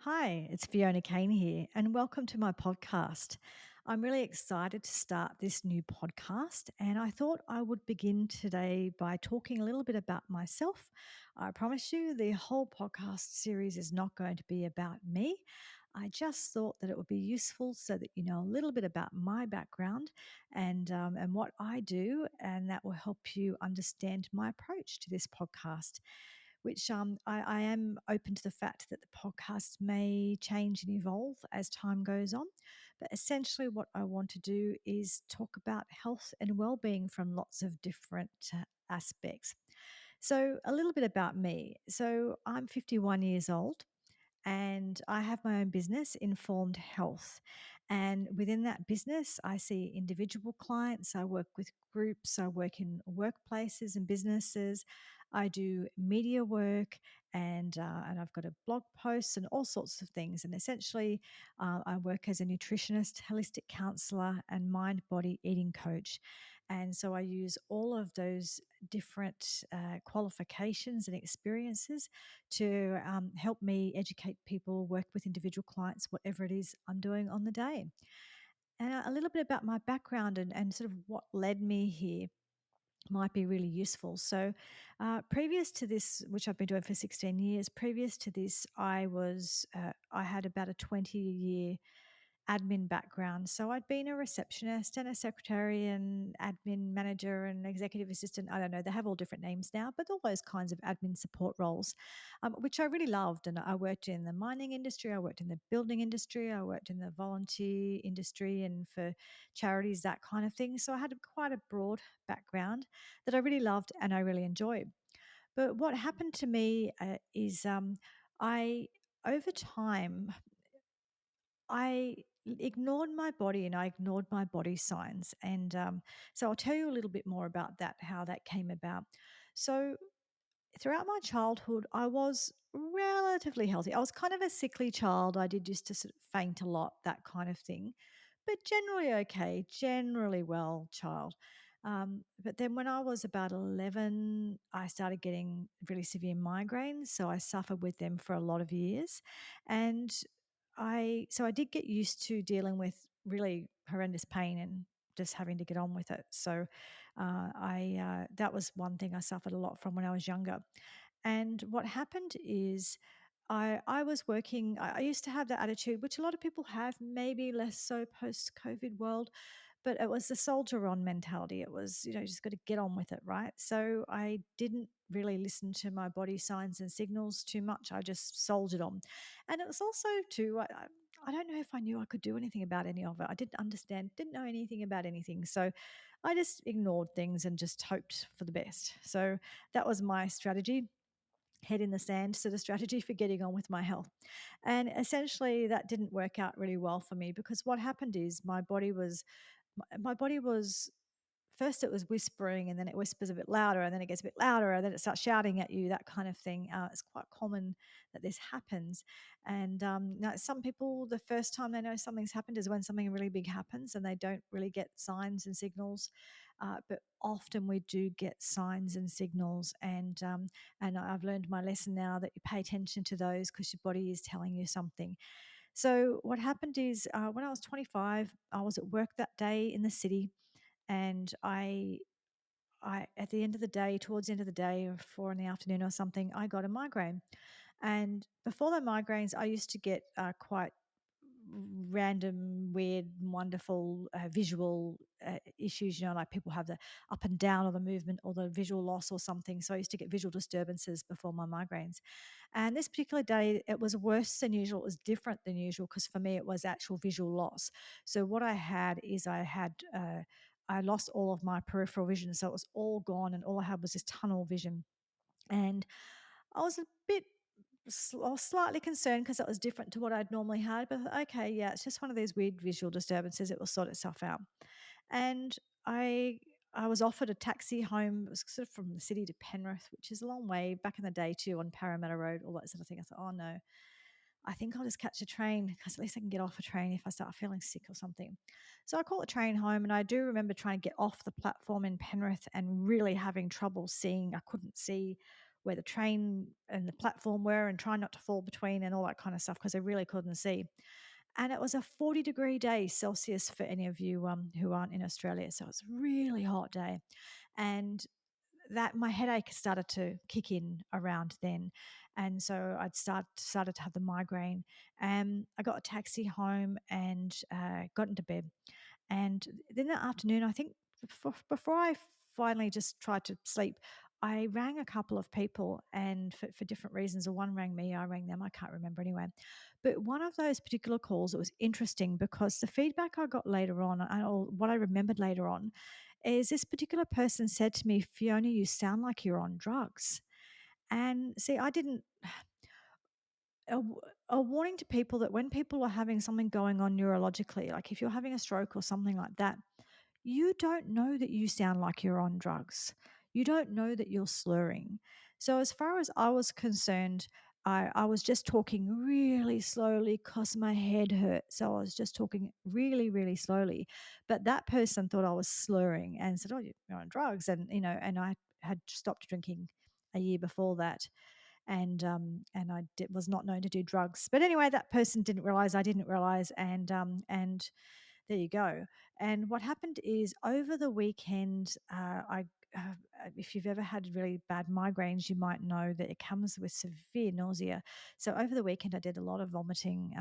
Hi, it's Fiona Kane here, and welcome to my podcast. I'm really excited to start this new podcast, and I thought I would begin today by talking a little bit about myself. I promise you, the whole podcast series is not going to be about me. I just thought that it would be useful so that you know a little bit about my background and what I do, and that will help you understand my approach to this podcast which I am open to the fact that the podcast may change and evolve as time goes on. But essentially, what I want to do is talk about health and well-being from lots of different aspects. So, a little bit about me. So, I'm 51 years old and I have my own business, Informed Health. And within that business, I see individual clients, I work with groups, I work in workplaces and businesses, I do media work, and I've got a blog posts and all sorts of things. And essentially, I work as a nutritionist, holistic counselor, and mind body eating coach. And so I use all of those different qualifications and experiences to help me educate people, work with individual clients, whatever it is I'm doing on the day. And a little bit about my background and sort of what led me here might be really useful. So, previous to this, which I've been doing for 16 years, previous to this, I had about a 20-year admin background. So I'd been a receptionist and a secretary and admin manager and executive assistant. I don't know, they have all different names now, but all those kinds of admin support roles, which I really loved. And I worked in the mining industry, I worked in the building industry, I worked in the volunteer industry and for charities, that kind of thing. So I had quite a broad background that I really loved and I really enjoyed. But what happened to me I, over time, I ignored my body and I ignored my body signs. So I'll tell you a little bit more about that, how that came about. So throughout my childhood, I was relatively healthy. I was kind of a sickly child. I did used to sort of faint a lot, that kind of thing, but generally okay, generally well child. But then when I was about 11, I started getting really severe migraines. So I suffered with them for a lot of years. And I did get used to dealing with really horrendous pain and just having to get on with it. So that was one thing I suffered a lot from when I was younger. And what happened is I was working, I used to have that attitude, which a lot of people have, maybe less so post COVID world, but it was the soldier on mentality. It was, just got to get on with it, right? So I didn't really listen to my body signs and signals too much. I just soldiered on. And it was also too, I don't know if I knew I could do anything about any of it. I didn't understand, didn't know anything about anything. So I just ignored things and just hoped for the best. So that was my strategy, head in the sand sort of strategy for getting on with my health. And essentially that didn't work out really well for me because what happened is my body was first it was whispering and then it whispers a bit louder and then it gets a bit louder and then it starts shouting at you, that kind of thing. It's quite common that this happens. And now some people, the first time they know something's happened is when something really big happens and they don't really get signs and signals. But often we do get signs and signals. And I've learned my lesson now that you pay attention to those because your body is telling you something. So what happened is when I was 25, I was at work that day in the city and I at the end of the day, towards the end of the day, or 4 in the afternoon or something, I got a migraine. And before the migraines, I used to get quite random, weird, wonderful visual issues. Like people have the up and down or the movement or the visual loss or something. So I used to get visual disturbances before my migraines. And this particular day, it was worse than usual. It was different than usual because for me, it was actual visual loss. So what I had is I lost all of my peripheral vision. So it was all gone, and all I had was this tunnel vision. And I was a bit or slightly concerned because that was different to what I'd normally had. But okay, yeah, it's just one of these weird visual disturbances. It will sort itself out. And I I was offered a taxi home. It was sort of from the city to Penrith, which is a long way back in the day too, on Parramatta Road, all that sort of thing. I thought, oh no, I think I'll just catch a train because at least I can get off a train if I start feeling sick or something. So I caught the train home, and I do remember trying to get off the platform in Penrith and really having trouble seeing. I couldn't see where the train and the platform were and trying not to fall between and all that kind of stuff because I really couldn't see. And it was a 40-degree day Celsius for any of you who aren't in Australia. So it was a really hot day. And that my headache started to kick in around then, and so started to have the migraine. And I got a taxi home and got into bed. And then that afternoon, I think before I finally just tried to sleep, I rang a couple of people, and for different reasons, or one rang me, I rang them, I can't remember anyway. But one of those particular calls, it was interesting because the feedback I got later on, or what I remembered later on, is this particular person said to me, Fiona, you sound like you're on drugs. And see, I didn't, a, w- a warning to people that when people are having something going on neurologically, like if you're having a stroke or something like that, you don't know that you sound like you're on drugs. You don't know that you're slurring. So, as far as I was concerned, I was just talking really slowly because my head hurt. So, I was just talking really, really slowly. But that person thought I was slurring and said, "Oh, you're on drugs." And, and I had stopped drinking a year before that, and was not known to do drugs. But anyway, that person didn't realize I didn't realize, and there you go. And what happened is over the weekend, if you've ever had really bad migraines, you might know that it comes with severe nausea. So over the weekend, I did a lot of vomiting.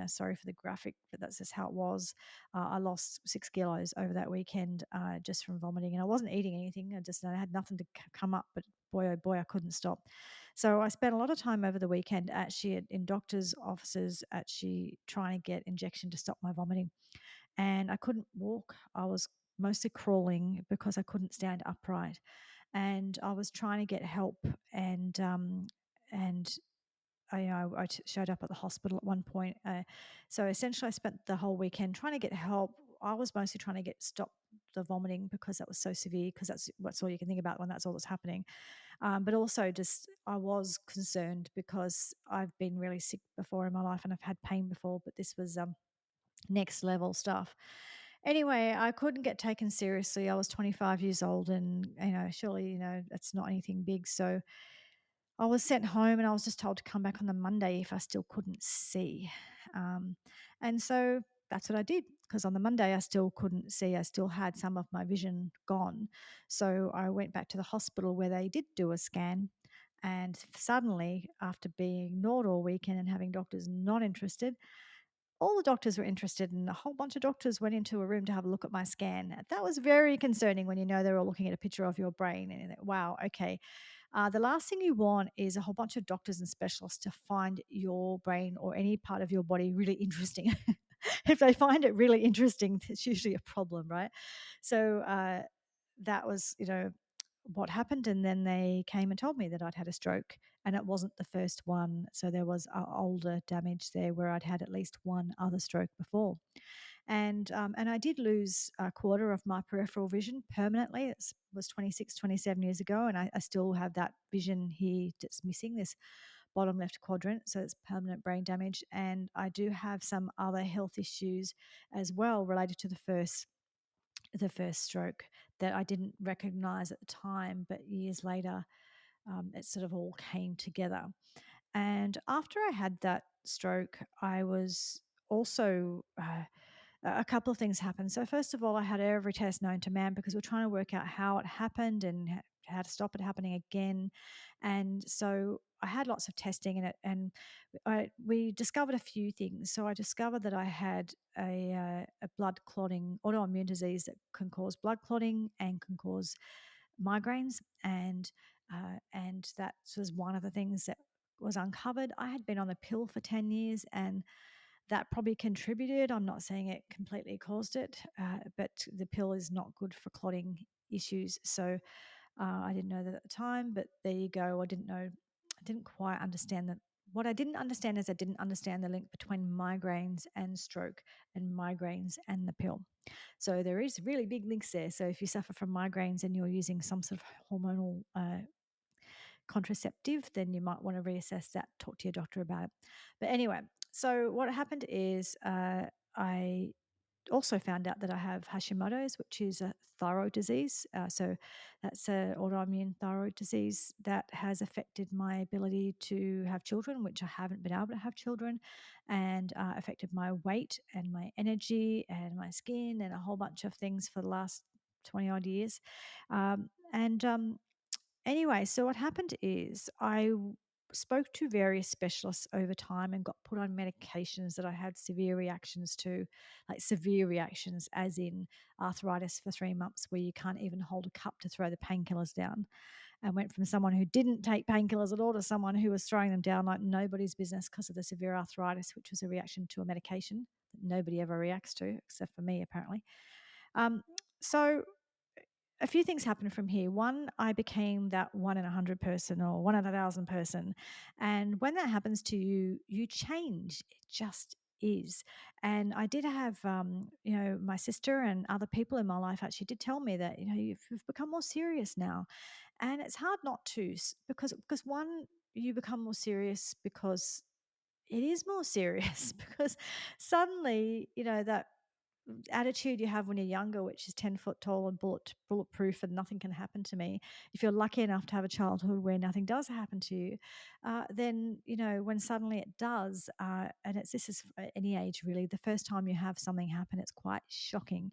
Sorry for the graphic, but that's just how it was. I lost 6 kilos over that weekend just from vomiting, and I wasn't eating anything. I had nothing to come up, but boy, oh boy, I couldn't stop. So I spent a lot of time over the weekend actually in doctors' offices, actually trying to get injection to stop my vomiting, and I couldn't walk. I was mostly crawling because I couldn't stand upright, and I was trying to get help. And showed up at the hospital at one point. So essentially, I spent the whole weekend trying to get help. I was mostly trying to get stop the vomiting because that was so severe. Because that's all you can think about when that's all that's happening. But also, just I was concerned because I've been really sick before in my life and I've had pain before, but this was next level stuff. Anyway, I couldn't get taken seriously. I was 25 years old, and surely that's not anything big. So I was sent home, and I was just told to come back on the Monday if I still couldn't see. Um, and so that's what I did, because on the Monday I still couldn't see. I still had some of my vision gone. So I went back to the hospital where they did do a scan. And suddenly, after being ignored all weekend and having doctors not interested, all the doctors were interested, and a whole bunch of doctors went into a room to have a look at my scan. That was very concerning when they're all looking at a picture of your brain and you think, wow, okay. The last thing you want is a whole bunch of doctors and specialists to find your brain or any part of your body really interesting. If they find it really interesting, it's usually a problem, right? So that was, what happened. And then they came and told me that I'd had a stroke, and it wasn't the first one. So there was older damage there where I'd had at least one other stroke before. And I did lose a quarter of my peripheral vision permanently. It was 26, 27 years ago, and I still have that vision here that's missing, this bottom left quadrant. So it's permanent brain damage. And I do have some other health issues as well related to the first stroke that I didn't recognize at the time, but years later, it sort of all came together. And after I had that stroke, I was also a couple of things happened. So first of all, I had every test known to man because we're trying to work out how it happened and how to stop it happening again. And so I had lots of testing in it, and we discovered a few things. So I discovered that I had a blood clotting autoimmune disease that can cause blood clotting and can cause migraines, and that was one of the things that was uncovered. I had been on the pill for 10 years, and that probably contributed. I'm not saying it completely caused it, but the pill is not good for clotting issues. So I didn't know that at the time, but there you go. I didn't know. I didn't quite understand that. What I didn't understand is I didn't understand the link between migraines and stroke, and migraines and the pill. So there is really big links there. So if you suffer from migraines and you're using some sort of hormonal contraceptive, then you might want to reassess that, talk to your doctor about it. But anyway, so what happened is I also found out that I have Hashimoto's, which is a thyroid disease. So that's an autoimmune thyroid disease that has affected my ability to have children, which I haven't been able to have children, and affected my weight and my energy and my skin and a whole bunch of things for the last 20 odd years. And Anyway, so what happened is spoke to various specialists over time and got put on medications that I had severe reactions to, like severe reactions, as in arthritis for 3 months, where you can't even hold a cup to throw the painkillers down. And went from someone who didn't take painkillers at all to someone who was throwing them down like nobody's business because of the severe arthritis, which was a reaction to a medication that nobody ever reacts to, except for me, apparently. Um, so a few things happened from here. One, I became that 1 in 100 person or 1 in 1,000 person. And when that happens to you, you change. It just is. And I did have, my sister and other people in my life actually did tell me that, you've become more serious now. And it's hard not to, because one, you become more serious because it is more serious because suddenly, that attitude you have when you're younger, which is 10 foot tall and bulletproof and nothing can happen to me. If you're lucky enough to have a childhood where nothing does happen to you, then, when suddenly it does, and this is at any age really, the first time you have something happen, it's quite shocking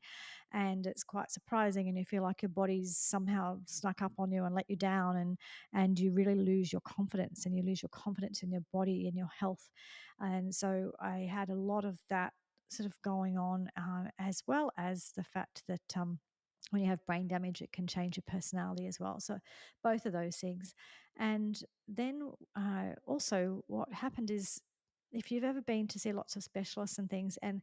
and it's quite surprising, and you feel like your body's somehow snuck up on you and let you down, and you really lose your confidence, and you lose your confidence in your body and your health. And so I had a lot of that sort of going on, as well as the fact that when you have brain damage, it can change your personality as well. So both of those things. And then also what happened is, if you've ever been to see lots of specialists and things, and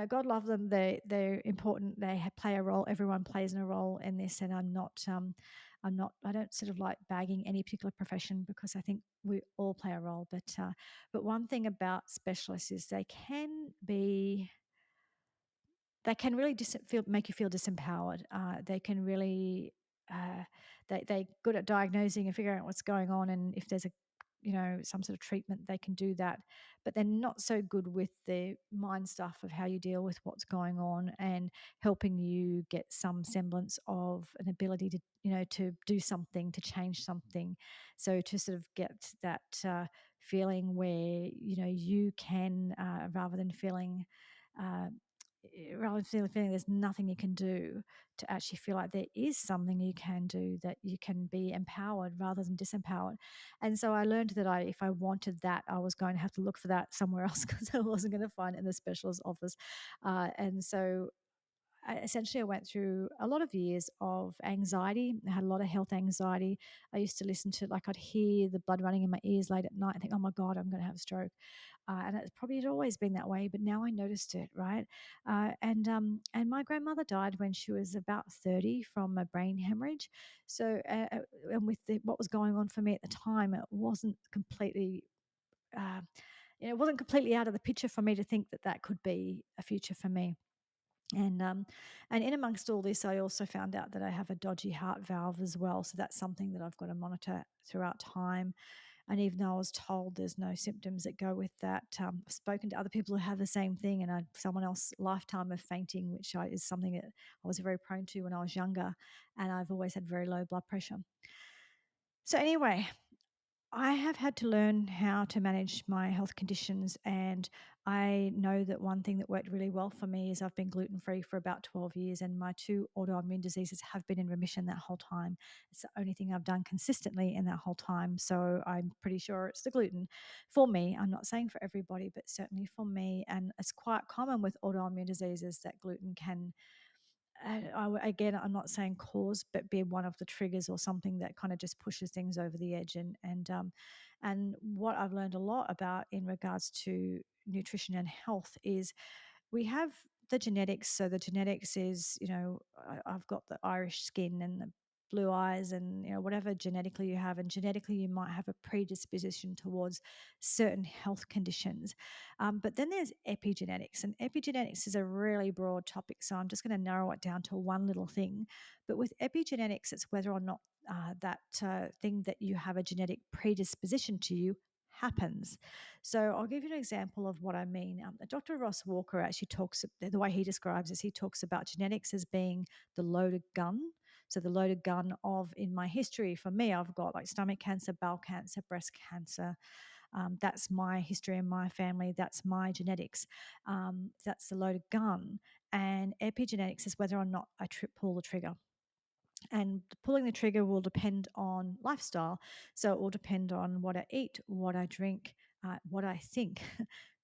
God love them, they're important. They play a role. Everyone plays a role in this, and I don't sort of like bagging any particular profession because I think we all play a role. But one thing about specialists is they can really make you feel disempowered. They can really uh, they good at diagnosing and figuring out what's going on, and if there's some sort of treatment, they can do that. But they're not so good with the mind stuff of how you deal with what's going on and helping you get some semblance of an ability to to do something, to change something. So to sort of get that feeling where you can, rather than feeling. Uh, Rather than feeling there's nothing you can do, to actually feel like there is something you can do, that you can be empowered rather than disempowered. And so I learned that if I wanted that, I was going to have to look for that somewhere else because I wasn't going to find it in the specialist office. And so essentially I went through a lot of years of anxiety. I had a lot of health anxiety. I used to listen to, like, I'd hear the blood running in my ears late at night and think, oh my God, I'm going to have a stroke. And it's probably had always been that way, but now I noticed it, right? And my grandmother died when she was about 30 from a brain hemorrhage. So, and with what was going on for me at the time, it wasn't completely. Uh, it wasn't completely out of the picture for me to think that that could be a future for me. And in amongst all this, I also found out that I have a dodgy heart valve as well. So that's something that I've got to monitor throughout time. And even though I was told there's no symptoms that go with that, I've spoken to other people who have the same thing, and someone else lifetime of fainting, which is something that I was very prone to when I was younger, and I've always had very low blood pressure. So anyway, I have had to learn how to manage my health conditions, and I know that one thing that worked really well for me is I've been gluten free for about 12 years, and my two autoimmune diseases have been in remission that whole time. It's the only thing I've done consistently in that whole time. So I'm pretty sure it's the gluten for me. I'm not saying for everybody, but certainly for me. And it's quite common with autoimmune diseases that gluten can, again, I'm not saying cause, but be one of the triggers or something that kind of just pushes things over the edge. And what I've learned a lot about in regards to nutrition and health is we have the genetics. So the genetics is, I've got the Irish skin and the blue eyes, and whatever genetically you have, and genetically you might have a predisposition towards certain health conditions. But then there's epigenetics, and epigenetics is a really broad topic, so I'm just going to narrow it down to one little thing. But with epigenetics, it's whether or not that thing that you have a genetic predisposition to you happens. So I'll give you an example of what I mean. Dr. Ross Walker actually talks, the way he describes this, he talks about genetics as being the loaded gun. So the loaded gun of, in my history, for me, I've got like stomach cancer, bowel cancer, breast cancer. That's my history in my family. That's my genetics. That's the loaded gun. And epigenetics is whether or not I pull the trigger. And pulling the trigger will depend on lifestyle. So it will depend on what I eat, what I drink, what I think,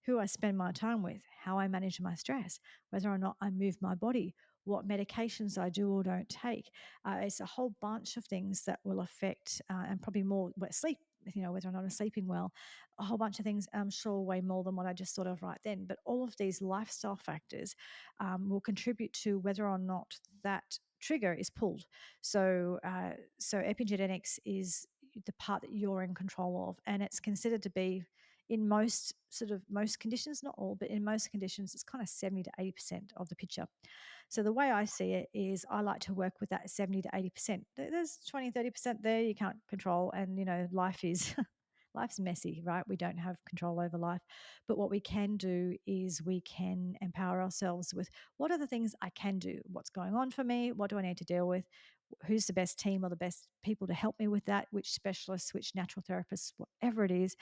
who I spend my time with, how I manage my stress, whether or not I move my body, what medications I do or don't take. It's a whole bunch of things that will affect, and probably more sleep. Whether or not I'm sleeping well, a whole bunch of things. I'm sure way more than what I just thought of right then. But all of these lifestyle factors will contribute to whether or not that trigger is pulled. So epigenetics is the part that you're in control of, and it's considered to be, in most conditions, not all, but in most conditions, it's kind of 70 to 80% of the picture. So the way I see it is, I like to work with that 70 to 80%. There's 20, 30% there you can't control, and life is life's messy, right? We don't have control over life. But what we can do is we can empower ourselves with, what are the things I can do? What's going on for me? What do I need to deal with? Who's the best team or the best people to help me with that? Which specialists, which natural therapists, whatever it is.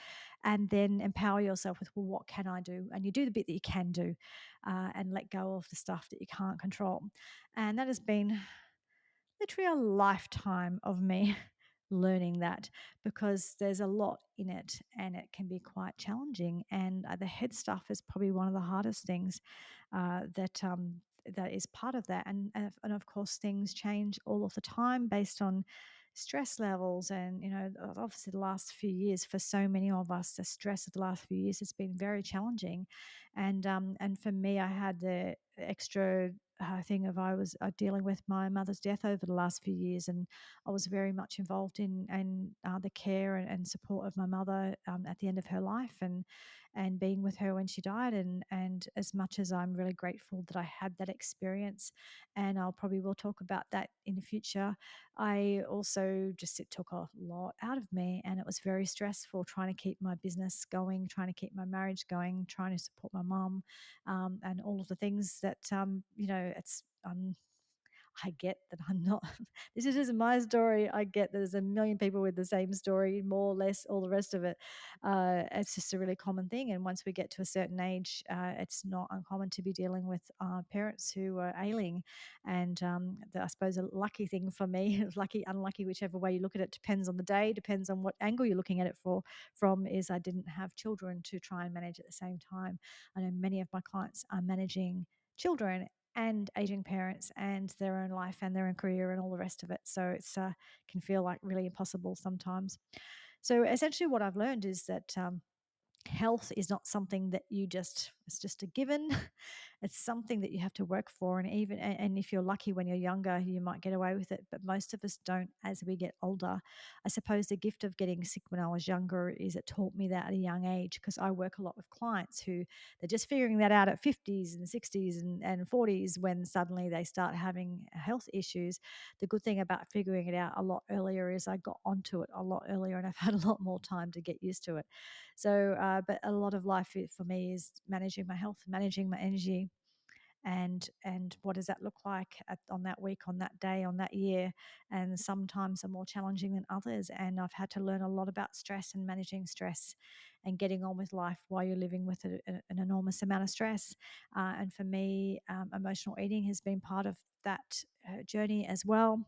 And then empower yourself with, well, what can I do? And you do the bit that you can do, and let go of the stuff that you can't control. And that has been literally a lifetime of me learning that, because there's a lot in it and it can be quite challenging. And the head stuff is probably one of the hardest things, that is part of that. And of course, things change all of the time based on stress levels. And obviously, the last few years, for so many of us, the stress of the last few years has been very challenging. And for me, I had the extra thing of, I was dealing with my mother's death over the last few years, and I was very much involved in the care and support of my mother at the end of her life, and being with her when she died. And as much as I'm really grateful that I had that experience, and I'll probably will talk about that in the future, I also just, it took a lot out of me, and it was very stressful trying to keep my business going, trying to keep my marriage going, trying to support my mum, and all of the things that it's. I get that I'm not, this is just my story. I get that there's a million people with the same story, more or less, all the rest of it. It's just a really common thing. And once we get to a certain age, it's not uncommon to be dealing with parents who are ailing. And I suppose a lucky thing for me, lucky, unlucky, whichever way you look at it, depends on the day, depends on what angle you're looking at it from, is I didn't have children to try and manage at the same time. I know many of my clients are managing children and aging parents and their own life and their own career and all the rest of it. So it's can feel like really impossible sometimes. So essentially, what I've learned is that health is not something that it's just a given. It's something that you have to work for. And even, and if you're lucky when you're younger, you might get away with it, but most of us don't as we get older. I suppose the gift of getting sick when I was younger is, it taught me that at a young age, because I work a lot with clients who, they're just figuring that out at 50s and 60s and 40s, when suddenly they start having health issues. The good thing about figuring it out a lot earlier is I got onto it a lot earlier, and I've had a lot more time to get used to it. So, but a lot of life for me is managing my health, managing my energy, and what does that look like on that week, on that day, on that year. And sometimes are more challenging than others, and I've had to learn a lot about stress and managing stress and getting on with life while you're living with an enormous amount of stress. And for me, emotional eating has been part of that journey as well.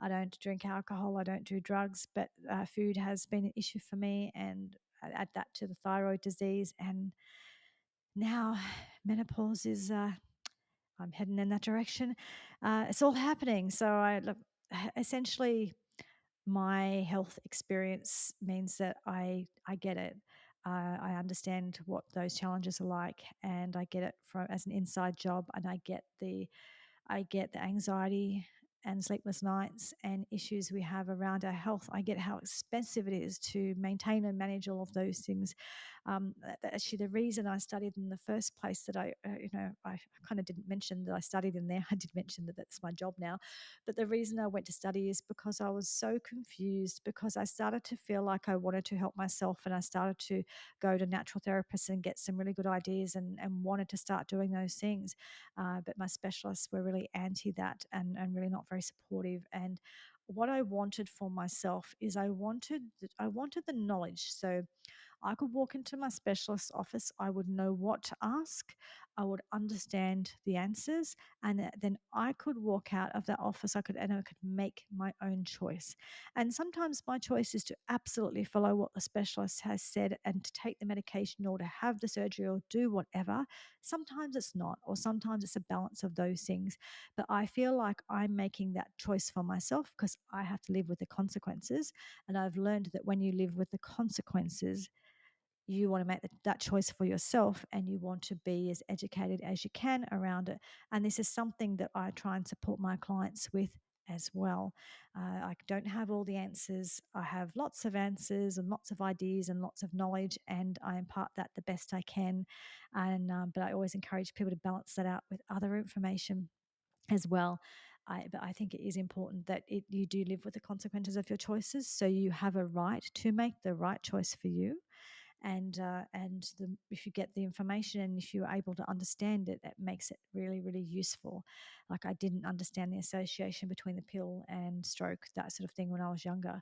I don't drink alcohol, I don't do drugs, but food has been an issue for me. And I add that to the thyroid disease, and now menopause is, I'm heading in that direction. It's all happening. So essentially, my health experience means that I get it. I understand what those challenges are like, and I get it from as an inside job, and I get the anxiety and sleepless nights and issues we have around our health, I get how expensive it is to maintain and manage all of those things. Actually, the reason I studied in the first place, that I kind of didn't mention that I studied in there. I did mention that that's my job now, but the reason I went to study is because I was so confused, because I started to feel like I wanted to help myself, and I started to go to natural therapists and get some really good ideas, and wanted to start doing those things. But my specialists were really anti that, and really not very supportive. And what I wanted for myself is I wanted the knowledge. So I could walk into my specialist's office, I would know what to ask, I would understand the answers, and then I could walk out of that office. I could make my own choice. And sometimes my choice is to absolutely follow what the specialist has said and to take the medication or to have the surgery or do whatever. Sometimes it's not, or sometimes it's a balance of those things. But I feel like I'm making that choice for myself because I have to live with the consequences. And I've learned that when you live with the consequences, you want to make that choice for yourself, and you want to be as educated as you can around it. And this is something that I try and support my clients with as well. I don't have all the answers. I have lots of answers and lots of ideas and lots of knowledge, and I impart that the best I can. And but I always encourage people to balance that out with other information as well. But I think it is important that you do live with the consequences of your choices, so you have a right to make the right choice for you. If you get the information and if you're able to understand it, that makes it really, really useful. Like, I didn't understand the association between the pill and stroke, that sort of thing, when I was younger.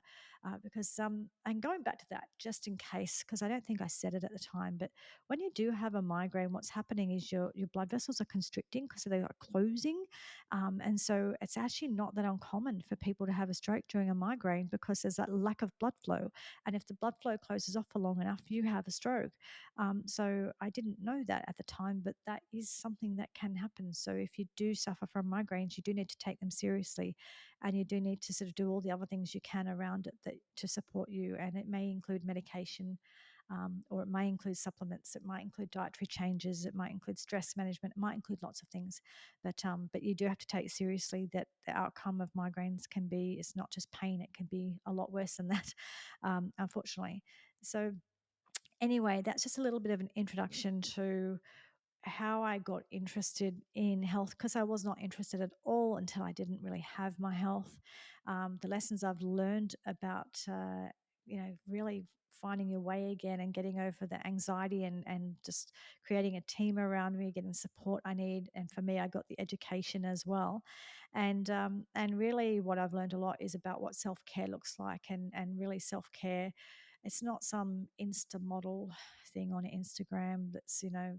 Because and going back to that, just in case, because I don't think I said it at the time, but when you do have a migraine, what's happening is your blood vessels are constricting because they are closing. And so it's actually not that uncommon for people to have a stroke during a migraine, because there's that lack of blood flow. And if the blood flow closes off for long enough, you have a stroke. So I didn't know that at the time, but that is something that can happen. So if you do suffer from migraines, you do need to take them seriously, and you do need to sort of do all the other things you can around it to support you. And it may include medication. Or it may include supplements, it might include dietary changes, it might include stress management, it might include lots of things. But you do have to take seriously that the outcome of migraines can be, it's not just pain, it can be a lot worse than that, unfortunately. So anyway, that's just a little bit of an introduction to how I got interested in health, because I was not interested at all until I didn't really have my health. The lessons I've learned about, really finding your way again and getting over the anxiety, and just creating a team around me, getting the support I need. And for me, I got the education as well. And really what I've learned a lot is about what self-care looks like, and really self-care. It's not some Insta model thing on Instagram that's, a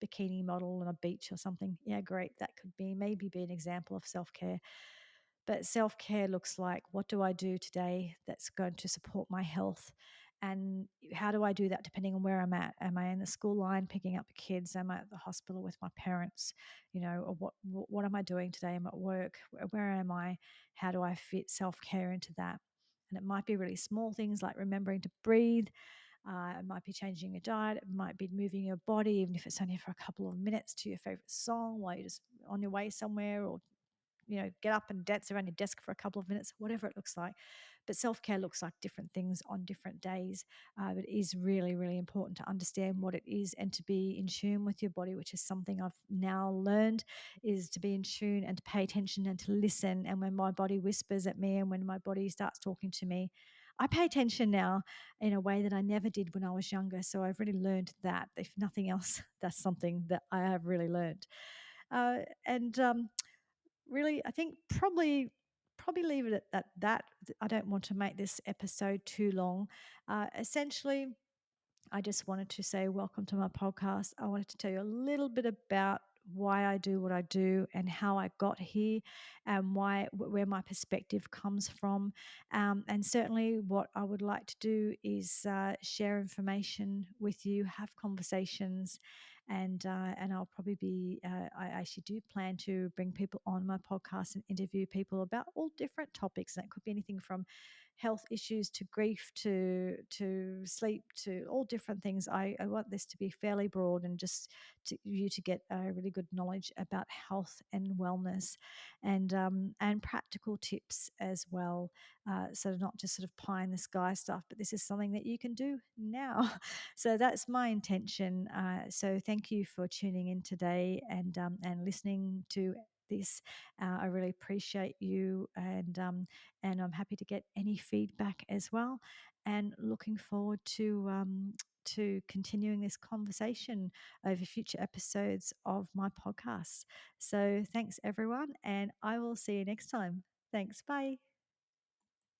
bikini model on a beach or something. Yeah, great. That could maybe be an example of self care. But self care looks like, what do I do today that's going to support my health? And how do I do that depending on where I'm at? Am I in the school line picking up the kids? Am I at the hospital with my parents? Or what am I doing today? I'm at work. Where am I? How do I fit self care into that? And it might be really small things like remembering to breathe. It might be changing your diet. It might be moving your body, even if it's only for a couple of minutes, to your favorite song while you're just on your way somewhere, or get up and dance around your desk for a couple of minutes, whatever it looks like. But self care looks like different things on different days. But it is really, really important to understand what it is and to be in tune with your body, which is something I've now learned, is to be in tune and to pay attention and to listen. And when my body whispers at me and when my body starts talking to me, I pay attention now in a way that I never did when I was younger. So I've really learned that. If nothing else, that's something that I have really learned. And Really, I think probably leave it at that. I don't want to make this episode too long. Essentially, I just wanted to say welcome to my podcast. I wanted to tell you a little bit about why I do what I do and how I got here, and where my perspective comes from. And certainly, what I would like to do is share information with you, have conversations, and I'll probably be. I actually do plan to bring people on my podcast and interview people about all different topics, and it could be anything from health issues to grief to sleep to all different things. I want this to be fairly broad and just to you to get a really good knowledge about health and wellness and practical tips as well. So not just sort of pie in the sky stuff, but this is something that you can do now. So that's my intention. So thank you for tuning in today and listening to this. I really appreciate you, and I'm happy to get any feedback as well. And looking forward to continuing this conversation over future episodes of my podcast. So thanks everyone, and I will see you next time. Thanks. Bye.